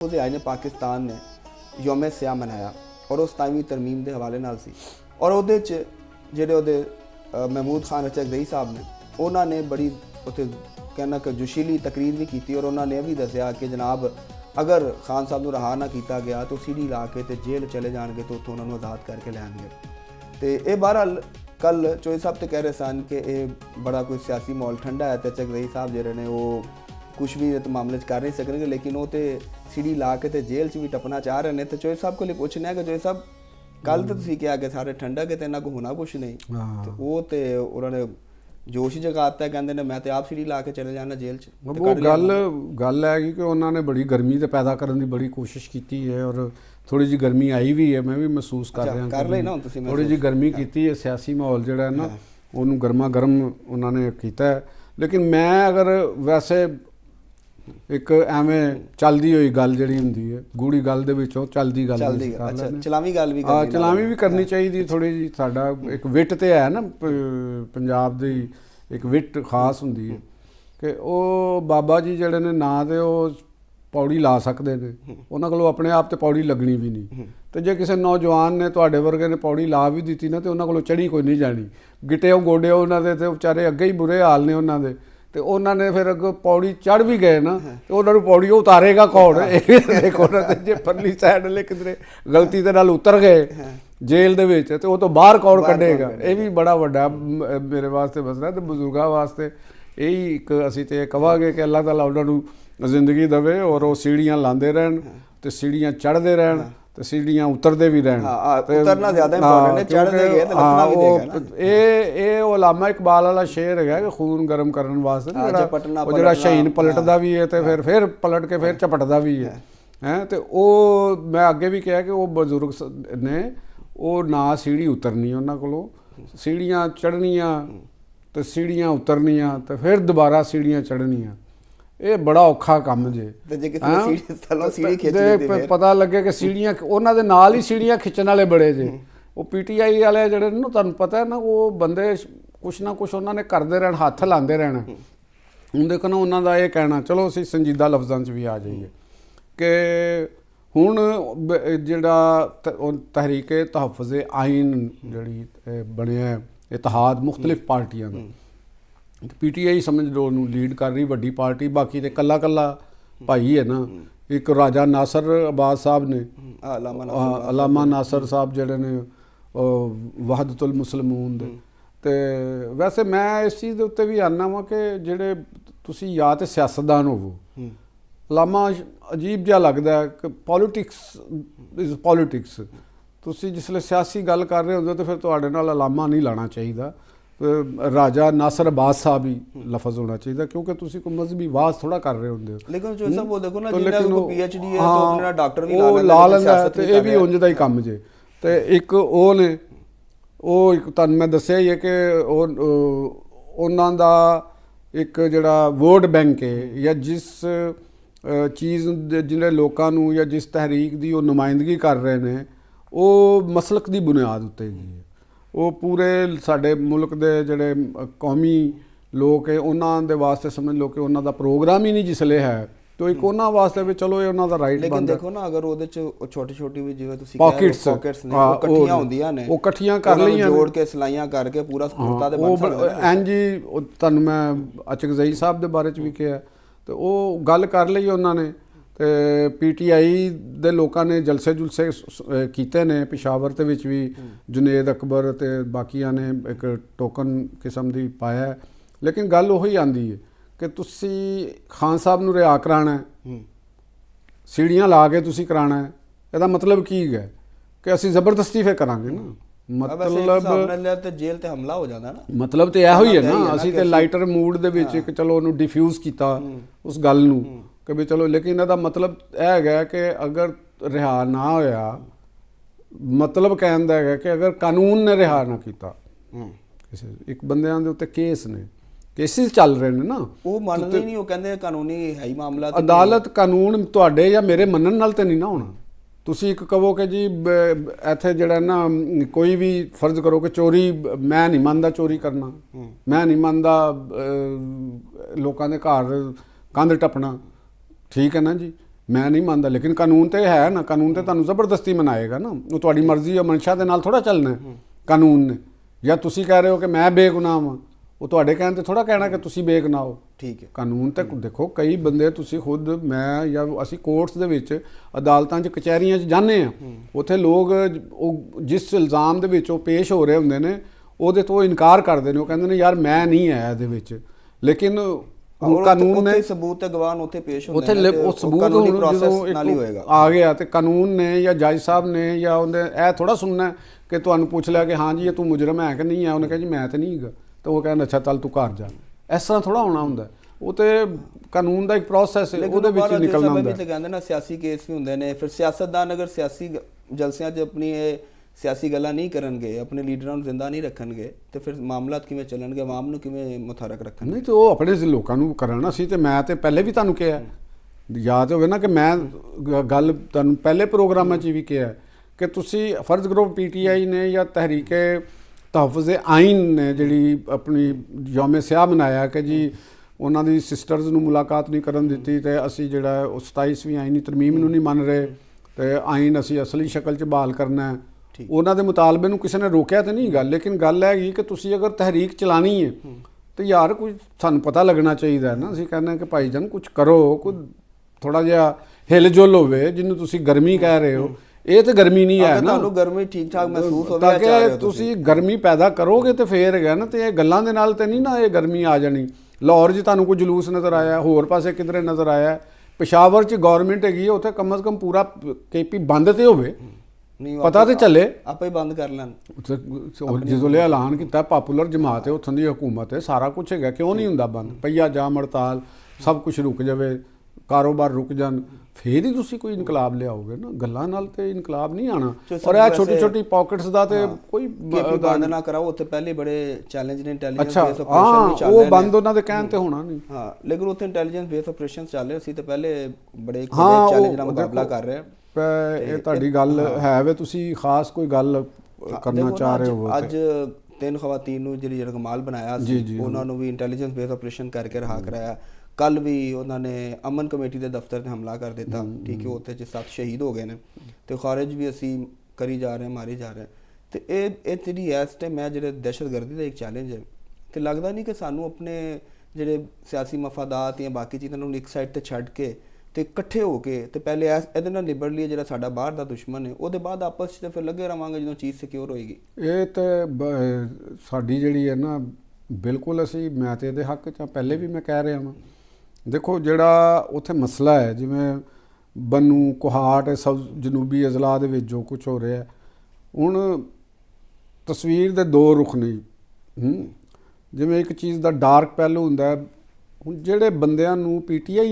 आए ने पाकिस्तान ने ਯੌਮ ਸਿਆਹ ਮਨਾਇਆ ਔਰ ਉਸ ਟਾਈਮੀ ਤਰਮੀਮ ਦੇ ਹਵਾਲੇ ਨਾਲ ਸੀ ਔਰ ਉਹਦੇ 'ਚ ਜਿਹੜੇ ਉਹਦੇ ਮਹਿਮੂਦ ਖਾਨ ਅਚਕਜ਼ਈ ਸਾਹਿਬ ਨੇ ਉਹਨਾਂ ਨੇ ਬੜੀ ਉੱਥੇ ਕਹਿਣਾ ਕਿ ਜੋਸ਼ੀਲੀ ਤਕਰੀਰ ਵੀ ਕੀਤੀ ਔਰ ਉਹਨਾਂ ਨੇ ਇਹ ਵੀ ਦੱਸਿਆ ਕਿ ਜਨਾਬ ਅਗਰ ਖਾਨ ਸਾਹਿਬ ਨੂੰ ਰਹਾ ਨਾ ਕੀਤਾ ਗਿਆ ਤਾਂ ਸੀੜੀ ਲਾ ਕੇ ਤੇ ਜੇਲ੍ਹ ਚਲੇ ਜਾਣਗੇ ਤਾਂ ਉੱਥੋਂ ਉਹਨਾਂ ਨੂੰ ਆਜ਼ਾਦ ਕਰਕੇ ਲਿਆਉਣਗੇ। ਤੇ ਇਹ ਬਹਰਹਾਲ ਕੱਲ ਚੋਈ ਸਾਹਿਬ ਤੇ ਕਹਿ ਰਹੇ ਸਨ ਕਿ ਇਹ ਬੜਾ ਕੋਈ ਸਿਆਸੀ ਮਾਹੌਲ ਠੰਡਾ ਹੈ ਤੇ ਅਚਕਜ਼ਈ ਸਾਹਿਬ ਜਿਹੜੇ ਨੇ ਉਹ कुछ भी इस मामले कर नहीं सकेंगे, लेकिन वो तो सीढ़ी ला के तो जेल च भी टपना चाह रहे हैं। तो चोई साहब को लिए पूछना है कि चोई साहब कल तो तुम क्या कि सारे ठंडा के इन्ना को होना कुछ नहीं, तो वो तो उन्होंने जोश ही जगाता है, कहते हैं मैं तो आप सीढ़ी ला के चले जाना जेल च। वो गल है कि उन्होंने बड़ी गर्मी तो पैदा करने की बड़ी कोशिश की है और थोड़ी जी गर्मी आई भी है, मैं भी महसूस कर रहा कर रहे ना थोड़ी जी गर्मी की है, सियासी माहौल जो है ना उन्होंने गर्मा गर्म उन्होंने किया है। लेकिन मैं अगर वैसे एक एवें चलती हुई गल जी होंगी है गूढ़ी गल चलती गल चलावी भी करनी चाहिए थोड़ी जी। साडा एक विट तो है ना पंजाब की एक विट खास होंगी है कि वो बाबा जी जड़े ने ना तो पौड़ी ला सकते हैं, उन्होंने को अपने आप तो पौड़ी लगनी भी नहीं। तो जे किसी नौजवान ने तुहाडे वर्गे ने पौड़ी ला भी दी ना तो उन्होंने को चढ़ी कोई नहीं जानी, गिट्टियों गोडियों उन्होंने तो बेचारे अगे ही बुरे हाल ने उन्होंने। तो उन्होंने फिर अगर पौड़ी चढ़ भी गए ना तो उन्होंने पौड़ी उतारेगा कौन? देखो ना जे परली साइड ले किधरे गलती के नाल उतर गए जेल दे विच तो वो तो बाहर कौन कढ़ेगा? ये भी बड़ा वड्डा मेरे वास्ते मसला। तो बजुर्गों वास्ते यही एक असीं ते कहांगे कि अल्लाह ताला उन्होंने जिंदगी देवे और वो सीढ़ियाँ लांदे रहन ते सीढ़ियाँ चढ़ते रहन ते सीढ़ियाँ उतरते भी रहन। उतरना ज़्यादा इंपॉर्टेंट है, चढ़ते गए तो लपना भी देगा ना। ये अलामा इकबाल वाला शेर है कि खून गर्म करने वास्ते वो जो शहीन पलटदा भी है तो फिर पलट के फिर झपटदा भी है हैं। तो वो मैं अगे भी कहा कि वो बजुर्ग ने वो ना सीढ़ी उतरनी उन्होंने कोलों, सीढ़ियाँ चढ़नियाँ तो सीढ़ियाँ उतरनियाँ तो फिर दोबारा सीढ़ियाँ चढ़नियाँ। ये बड़ा औखा काम जे पता लगे कि सीढ़ियाँ उन्होंने नाल ही सीढ़ियाँ खिंचण वाले बड़े जे। वो PTI वाले जड़े ना तुहानूं पता है ना वो बंदे कुछ ना कुछ उन्होंने करते रहना, हथ लाते रहना। हुण देखो ना उन्होंने ये कहना, चलो असीं संजीदा लफ्ज़ां च भी आ जाइए कि हुण जिहड़ा तहरीक तहफ़्फ़ुज़ आइन जिहड़ी बनिया इतिहाद मुख्तलिफ पार्टियां दा PTI समझ लो लीड कर रही वड्डी पार्टी, बाकी तो कला कला भाई है ना। एक राजा नासर अब्बास साहब ने अलामा नासर साहब जड़े ने वहदतुल मुस्लिमून दे। ते वैसे मैं इस चीज़ के उत्ते भी आना वा कि जेड़े तुसी या तो सियासतदान होवो, अलामा अजीब जिहा लगदा है कि पॉलिटिक्स इज़ पॉलिटिक्स। तुसी जिसले सियासी गल कर रहे होंदे तो फिर तुहाडे नाल अलामा नहीं लाना चाहिए, राजा नासर अब्बास साहब ही लफज होना चाहिए, क्योंकि तुसी कोई मजहबी वाज थोड़ा कर रहे होंदे हो। लेकिन जो सब वो देखो ना जिन्ना को PhD है तो अपना डॉक्टर भी ला लैंदा ते ये भी उंज दा ही काम जे। ते एक ओ ने ओ एक तुहानूं मैं दस्सिया ही है कि उन्हां दा एक जिहड़ा वोट बैंक है या जिस चीज़ जिहड़े लोकां नूं या जिस तहरीक दी वो नुमाइंदगी कर रहे ने वो मसलक दी बुनियाद उत्ते ही है। वो पूरे साडे मुल्क दे जिहड़े कौमी लोग है उन्हां दे वास्ते समझ लो कि उन्हां दा प्रोग्राम ही नहीं जिसले है तो एक उन्हां वास्ते भी चलो ये उन्हां दा राइट बनदा। लेकिन देखो ना अगर ओदे च छोटी छोटी भी जिवें तुसीं पॉकेट्स ने इकट्ठियां होंदियां ने, वो इकट्ठियां कर लईयां जोड़ के सलाइयां करके पूरा कुर्ता दे बन सकदा। इंज ही तुहानूं मैं अचकज़ई साहब दे बारे च भी कहा तो वो गल कर लई उन्होंने। तो PTI दे लोगों ने जलसे जुलसे कीते ने, पेशावर दे विच भी जुनेद अकबर ते बाकियां ने एक टोकन किस्म दी पाया है। लेकिन गल उही आंदी है कि तुसी खान साहब नूं रिहा कराना है, सीढ़ियाँ ला के तुसी कराना है, इहदा मतलब की है कि असीं जबरदस्ती फिर करांगे ना। मतलब जेल ते हमला हो जाता ना, मतलब तो यहो ही है ना। असीं ते लाइटर मूड दे विच एक चलो उहनूं डिफ्यूज़ कीता उस गल नूं कि भी चलो, लेकिन इहदा मतलब यह है कि अगर रिहा ना होया मतलब कहण दा है कि अगर कानून ने रिहा ना किया किसी एक बंदियां दे उत्ते केस ने केसिस चल रहे हैं ना, वो मानते ही नहीं, वो कहते कानूनी है ही मामला। अदालत कानून तुहाडे या मेरे मनण नाल ते नहीं ना होना। तुसी एक कहो कि जी इत्थे जिहड़ा ना कोई भी फर्ज करो कि चोरी मैं नहीं मनदा चोरी करना, मैं नहीं मनदा लोकां दे घर कंध टपना, ठीक है ना जी, ਮੈਂ ਨਹੀਂ ਮੰਨਦਾ, ਲੇਕਿਨ ਕਾਨੂੰਨ ਤੇ ਹੈ ਨਾ, ਕਾਨੂੰਨ ਤੇ ਤੁਹਾਨੂੰ ਜ਼ਬਰਦਸਤੀ ਮਨਾਏਗਾ ਨਾ, ਉਹ ਤੁਹਾਡੀ ਮਰਜ਼ੀ ਜਾਂ ਮਨਸ਼ਾ ਦੇ ਨਾਲ ਥੋੜਾ ਚੱਲਣਾ ਹੈ ਕਾਨੂੰਨ ਨੇ। ਜਾਂ ਤੁਸੀਂ ਕਹਿ ਰਹੇ ਹੋ ਕਿ ਮੈਂ ਬੇਗੁਨਾਹ ਹਾਂ, ਉਹ ਤੁਹਾਡੇ ਕਹਿਣ ਤੇ ਥੋੜਾ ਕਹਿਣਾ ਕਿ ਤੁਸੀਂ ਬੇਗੁਨਾਹ ਹੋ। ਠੀਕ ਹੈ। ਕਾਨੂੰਨ ਤੇ ਦੇਖੋ, ਕਈ ਬੰਦੇ ਤੁਸੀਂ ਖੁਦ, ਮੈਂ ਜਾਂ ਅਸੀਂ ਕੋਰਟਸ ਦੇ ਵਿੱਚ, ਅਦਾਲਤਾਂ 'ਚ, ਕਚਹਿਰੀਆਂ 'ਚ ਜਾਂਦੇ ਆ, ਉੱਥੇ ਲੋਕ ਉਹ ਜਿਸ ਇਲਜ਼ਾਮ ਦੇ ਵਿੱਚ ਉਹ ਪੇਸ਼ ਹੋ ਰਹੇ ਹੁੰਦੇ ਨੇ ਉਹਦੇ ਤੋਂ ਇਨਕਾਰ ਕਰਦੇ ਨੇ, ਉਹ ਕਹਿੰਦੇ ਨੇ ਯਾਰ ਮੈਂ ਨਹੀਂ ਆਇਆ ਇਹਦੇ ਵਿੱਚ, ਲੇਕਿਨ ਹੁਣ ਕਾਨੂੰਨ ਨੇ ਸਬੂਤ ਤੇ ਗਵਾਹ ਉੱਥੇ ਪੇਸ਼ ਹੁੰਦੇ ਉੱਥੇ ਉਹ ਸਬੂਤ ਹੁਣ ਜਦੋਂ ਆ ਗਿਆ ਤੇ ਕਾਨੂੰਨ ਨੇ ਜਾਂ ਜੱਜ ਸਾਹਿਬ ਨੇ ਜਾਂ ਉਹਨੇ ਇਹ ਥੋੜਾ ਸੁਣਨਾ ਕਿ ਤੁਹਾਨੂੰ ਪੁੱਛ ਲਿਆ ਕਿ ਹਾਂ ਜੀ ਇਹ ਤੂੰ ਮੁਜਰਮ ਹੈ ਕਿ ਨਹੀਂ ਹੈ, ਉਹਨੇ ਕਿਹਾ ਜੀ ਮੈਂ ਤੇ ਨਹੀਂ ਹੈਗਾ, ਤਾਂ ਉਹ ਕਹਿੰਦਾ ਅੱਛਾ ਚੱਲ ਤੂੰ ਘਰ ਜਾ। ਇਸ ਤਰ੍ਹਾਂ ਥੋੜਾ ਹੋਣਾ ਹੁੰਦਾ, ਉਹ ਤੇ ਕਾਨੂੰਨ ਦਾ ਇੱਕ ਪ੍ਰੋਸੈਸ ਹੈ, ਉਹਦੇ ਵਿੱਚ ਨਿਕਲਣਾ ਹੁੰਦਾ। ਤੇ ਕਹਿੰਦੇ ਨਾ ਸਿਆਸੀ ਕੇਸ ਵੀ ਹੁੰਦੇ ਨੇ, ਫਿਰ ਸਿਆਸਤਦਾਨ ਅਗਰ ਸਿਆਸੀ ਜਲਸਿਆਂ 'ਚ ਆਪਣੀ ਇਹ ਸਿਆਸੀ ਗੱਲਾਂ ਨਹੀਂ ਕਰਨਗੇ, ਆਪਣੇ ਲੀਡਰਾਂ ਨੂੰ ਜ਼ਿੰਦਾ ਨਹੀਂ ਰੱਖਣਗੇ, ਤੇ ਫਿਰ ਮਾਮਲਾਤ ਕਿਵੇਂ ਚੱਲਣਗੇ, ਆਵਾਮ ਨੂੰ ਕਿਵੇਂ ਮੁਤਹਰਕ ਰੱਖਣਗੇ? ਨਹੀਂ ਤੇ ਉਹ ਆਪਣੇ ਲੋਕਾਂ ਨੂੰ ਕਰਨਾ ਸੀ। ਤੇ ਮੈਂ ਤੇ ਪਹਿਲੇ ਵੀ ਤੁਹਾਨੂੰ ਕਿਹਾ, ਯਾਦ ਹੋਵੇ ਨਾ ਕਿ ਮੈਂ ਗੱਲ ਤੁਹਾਨੂੰ ਪਹਿਲੇ ਪ੍ਰੋਗਰਾਮਾਂ 'ਚ ਵੀ ਕਿਹਾ ਕਿ ਤੁਸੀਂ ਫਰਜ਼ ਕਰੋ PTI ਨੇ ਜਾਂ ਤਹਿਰੀਕੇ ਤਹਫ਼ੁਜ਼ ਆਇਨ ਨੇ ਜਿਹੜੀ ਆਪਣੀ ਯੌਮ ਸਿਆਹ ਮਨਾਇਆ ਕਿ ਜੀ ਉਹਨਾਂ ਦੀ ਸਿਸਟਰਸ ਨੂੰ ਮੁਲਾਕਾਤ ਨਹੀਂ ਕਰਨ ਦਿੱਤੀ, ਤੇ ਅਸੀਂ ਜਿਹੜਾ ਉਹ 27ਵੀਂ ਆਇਨੀ ਤਰਮੀਮ ਨੂੰ ਨਹੀਂ ਮੰਨ ਰਹੇ, ਤੇ ਆਇਨ ਅਸੀਂ ਅਸਲੀ ਸ਼ਕਲ 'ਚ ਬਹਾਲ ਕਰਨਾ ਹੈ। ਉਹਨਾਂ ਦੇ ਮੁਤਾਲਬੇ ਨੂੰ ਕਿਸੇ ਨੇ ਰੋਕਿਆ ਤਾਂ ਨਹੀਂ ਗੱਲ, ਲੇਕਿਨ ਗੱਲ ਹੈਗੀ ਕਿ ਤੁਸੀਂ ਅਗਰ ਤਹਿਰੀਕ ਚਲਾਣੀ ਹੈ ਤੇ ਯਾਰ ਕੁਝ ਸਾਨੂੰ ਪਤਾ ਲੱਗਣਾ ਚਾਹੀਦਾ ਨਾ। ਅਸੀਂ ਕਹਿੰਦੇ ਕਿ ਭਾਈ ਜਾਨ ਕੁਝ ਕਰੋ, ਕੁਝ ਥੋੜਾ ਜਿਹਾ ਹਿਲਜੁਲ ਹੋਵੇ, ਜਿਹਨੂੰ ਤੁਸੀਂ ਗਰਮੀ ਕਹਿ ਰਹੇ ਹੋ, ਇਹ ਤੇ ਗਰਮੀ ਨਹੀਂ ਹੈ ਨਾ। ਤੁਹਾਨੂੰ ਗਰਮੀ ਠੀਕ ਠਾਕ ਮਹਿਸੂਸ ਹੋਵੇ ਤਾਂ ਕਿ ਤੁਸੀਂ ਗਰਮੀ ਪੈਦਾ ਕਰੋਗੇ ਤੇ ਫੇਰ ਹੈਗਾ ਨਾ, ਤੇ ਇਹ ਗੱਲਾਂ ਦੇ ਨਾਲ ਤੇ ਨਹੀਂ ਨਾ ਇਹ ਗਰਮੀ ਆ ਜਾਣੀ। ਲਾਹੌਰ 'ਚ ਤੁਹਾਨੂੰ ਕੋਈ ਜਲੂਸ ਨਜ਼ਰ ਆਇਆ, ਹੋਰ ਪਾਸੇ ਕਿਧਰੇ ਨਜ਼ਰ ਆਇਆ, ਪਿਸ਼ਾਵਰ 'ਚ ਗਵਰਨਮੈਂਟ ਹੈਗੀ ਹੈ, ਉੱਥੇ ਕਮ ਸੇ ਕਮ ਪੂਰਾ KP ਬੰਦ ਤੇ ਹੋਵੇ, ਪਤਾ ਤੇ ਚੱਲੇ, ਆਪੇ ਹੀ ਬੰਦ ਕਰ ਲੈਣ। ਜਦੋਂ ਲਿਆ ਐਲਾਨ ਕੀਤਾ ਪਾਪੂਲਰ ਜਮਾਤ ਹੈ, ਉੱਥੋਂ ਦੀ ਹਕੂਮਤ ਹੈ, ਸਾਰਾ ਕੁਝ ਹੈਗਾ, ਕਿਉਂ ਨਹੀਂ ਹੁੰਦਾ ਬੰਦ? ਪਈਆ ਜਾਮ ਹੜਤਾਲ ਸਭ ਕੁਝ ਰੁਕ ਜਾਵੇ, ਕਾਰੋਬਾਰ ਰੁਕ ਜਾਣ, ਫੇਰ ਹੀ ਤੁਸੀਂ ਕੋਈ ਇਨਕਲਾਬ ਲਿਆਓਗੇ ਨਾ। ਗੱਲਾਂ ਨਾਲ ਤੇ ਇਨਕਲਾਬ ਨਹੀਂ ਆਣਾ। ਔਰ ਇਹ ਛੋਟੀ ਛੋਟੀ ਪਾਕਟਸ ਦਾ ਤੇ ਕੋਈ ਬੰਦ ਨਾ ਕਰਾਓ, ਉੱਥੇ ਪਹਿਲੇ ਬੜੇ ਚੈਲੰਜ ਨੇ, ਇੰਟੈਲੀਜੈਂਸ ਅੱਛਾ ਬੇਸ ਆਪਰੇਸ਼ਨ ਵੀ ਚੱਲ ਰਹੇ ਨੇ। ਉਹ ਬੰਦ ਉਹਨਾਂ ਦੇ ਕਹਿਣ ਤੇ ਹੋਣਾ ਨਹੀਂ। ਹਾਂ, ਲੇਕਿਨ ਉੱਥੇ ਇੰਟੈਲੀਜੈਂਸ ਬੇਸ ਆਪਰੇਸ਼ਨ ਚੱਲ ਰਹੇ ਸੀ, ਤੇ ਪਹਿਲੇ ਬੜੇ ਚੈਲੰਜ ਨਾਲ ਮੁਕਾਬਲਾ ਕਰ ਰਹੇ ਆ। ਇਹ ਤੁਹਾਡੀ ਗੱਲ ਹੈ ਵੇ, ਤੁਸੀਂ ਖਾਸ ਕੋਈ ਗੱਲ ਕਰਨਾ ਚਾਹ ਰਹੇ ਹੋ? ਅੱਜ 3 ਖਵਾਤੀਨ ਨੂੰ ਜਿਹੜੀ ਜਰਗਮਾਲ ਬਣਾਇਆ ਸੀ, ਉਹਨਾਂ ਨੂੰ ਵੀ ਇੰਟੈਲੀਜੈਂਸ ਬੇਸ ਆਪਰੇਸ਼ਨ ਕਰਕੇ ਰਿਹਾ ਕਰਾਇਆ। ਕੱਲ ਵੀ ਉਹਨਾਂ ਨੇ ਅਮਨ ਕਮੇਟੀ ਦੇ ਦਫ਼ਤਰ 'ਤੇ ਹਮਲਾ ਕਰ ਦਿੱਤਾ, ਠੀਕ ਹੈ, ਉੱਥੇ 'ਚ 7 ਸ਼ਹੀਦ ਹੋ ਗਏ ਨੇ, ਤੇ ਖਾਰਿਜ ਵੀ ਅਸੀਂ ਕਰੀ ਜਾ ਰਹੇ, ਮਾਰੀ ਜਾ ਰਹੇ। ਤੇ ਇਹ ਜਿਹੜੀ ਇਸ ਟਾਈਮ ਹੈ ਜਿਹੜੇ ਦਹਿਸ਼ਤਗਰਦੀ ਦਾ ਇੱਕ ਚੈਲੰਜ ਹੈ, ਤੇ ਲੱਗਦਾ ਨਹੀਂ ਕਿ ਸਾਨੂੰ ਆਪਣੇ ਜਿਹੜੇ ਸਿਆਸੀ ਮਫਾਦਾਤ ਜਾਂ ਬਾਕੀ ਚੀਜ਼ਾਂ ਨੂੰ ਇੱਕ ਸਾਈਡ ਤੇ ਛੱਡ ਕੇ ਤੇ ਇਕੱਠੇ ਹੋ ਕੇ ਤੇ ਪਹਿਲੇ ਇਹਦੇ ਨਾਲ ਨਿਬੜ ਲਈਏ ਜਿਹੜਾ ਸਾਡਾ ਬਾਹਰ ਦਾ ਦੁਸ਼ਮਣ ਹੈ, ਉਹਦੇ ਬਾਅਦ ਆਪਸ 'ਚ ਤੇ ਫਿਰ ਲੱਗੇ ਰਵਾਂਗੇ ਜਦੋਂ ਚੀਜ਼ ਸਿਕਿਉਰ ਹੋਏਗੀ। ਇਹ ਤੇ ਸਾਡੀ ਜਿਹੜੀ ਹੈ ਨਾ, ਬਿਲਕੁਲ ਅਸੀਂ, ਮੈਂ ਤੇ ਇਹਦੇ ਹੱਕ 'ਚ ਪਹਿਲੇ ਵੀ ਮੈਂ ਕਹਿ ਰਿਹਾ ਹਾਂ। ਦੇਖੋ ਜਿਹੜਾ ਉੱਥੇ ਮਸਲਾ ਹੈ, ਜਿਵੇਂ ਬੰਨੂ ਕੁਹਾਟ ਸਭ ਜਨੂਬੀ ਅਜ਼ਲਾ ਦੇ ਵਿੱਚ ਜੋ ਕੁਝ ਹੋ ਰਿਹਾ, ਹੁਣ ਤਸਵੀਰ ਦੇ ਦੋ ਰੁਖ ਨਹੀਂ। ਜਿਵੇਂ ਇੱਕ ਚੀਜ਼ ਦਾ ਡਾਰਕ ਪਹਿਲੂ ਹੁੰਦਾ, ਹੁਣ ਜਿਹੜੇ ਬੰਦਿਆਂ ਨੂੰ PTI